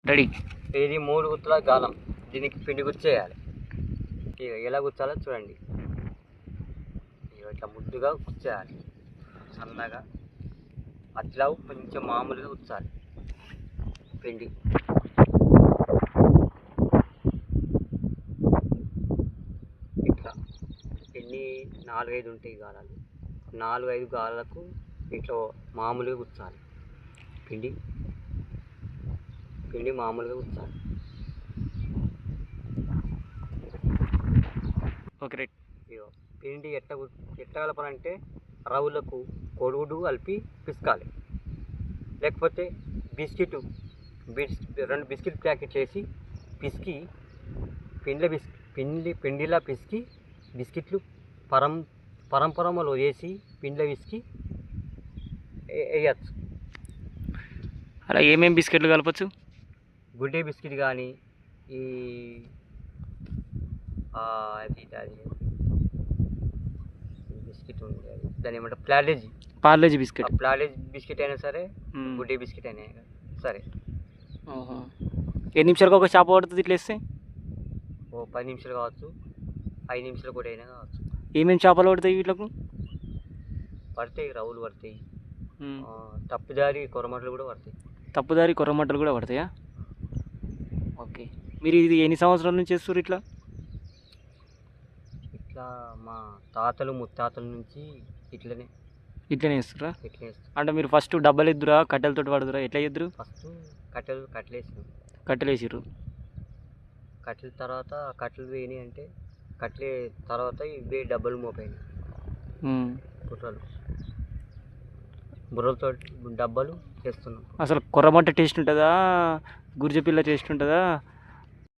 Ready. ఇది 3 గుత్తుల గాలం. దీనికి పిండి గుచ్చేయాలి. ఇక ఎలా గుచ్చాలో చూడండి. ఇట్లా ముద్దుగా గుచ్చేయాలి, సన్నగా. అట్లా కొంచెం మామూలుగా గుచ్చాలి పిండి. ఇట్లా ఎన్ని 4-5 ఉంటాయి గాలాలు. 4-5 గాలాలకు ఇట్లా మామూలుగా గుచ్చాలి పిండి. మామూలుగా గుచ్చాలి. Okay right. ఇగో పిండి ఎట్ట కలపాలంటే రవ్వులకు కొడుగుడు కలిపి పిసకాలి. లేకపోతే బిస్కెట్ 2 బిస్కెట్ ప్యాకెట్ వేసి పిసికి పిండిలా పిసికి బిస్కెట్లు పరంపరమలో వేసి పిండిలో పిసికి వేయచ్చు. అలా ఏమేమి బిస్కెట్లు కలపచ్చు? గుడ్డే బిస్కెట్ కానీ, ఈ అది బిస్కెట్ ఉంది, అది దాని ఏమంటారు, పార్లేజీ బిస్కెట్. పార్లేజీ బిస్కెట్ అయినా సరే, గుడ్డే బిస్కెట్ అయినా సరే. ఎన్ని నిమిషాలకు ఒక చేప పడుతుంది ఇట్లా వేస్తే? ఓ 10 నిమిషాలు కావచ్చు, 5 నిమిషాలు కూడా అయినా కావచ్చు. ఏమేమి చేపలు పడతాయి వీటికి? పడతాయి, రవ్వులు పడతాయి, తప్పుదారి కొరమటలు కూడా పడతాయి. తప్పుదారి కొర్రమట్టలు కూడా పడతాయా? ఓకే. మీరు ఇది ఎన్ని సంవత్సరాల నుంచి చేస్తారు ఇట్లా? ఇట్లా మా తాతలు ముత్తాతల నుంచి ఇట్లనే వేస్తారా? అంటే మీరు ఫస్ట్ డబ్బలు ఎద్దురా, కట్టెలతో పడుతురా, ఎట్లా ఎద్దురు? ఫస్ట్ కట్టెలు వేసిర్రు. కట్టెల తర్వాత కట్టెలు వేయని అంటే కట్టెలే తర్వాత ఇవే డబ్బలు మోపాయి బుర్రలతో డబ్బాలు చేస్తున్నాం. అసలు కొర్రమట్ట టేస్ట్ ఉంటుందా, గుర్జపిల్ల టేస్ట్ ఉంటుందా,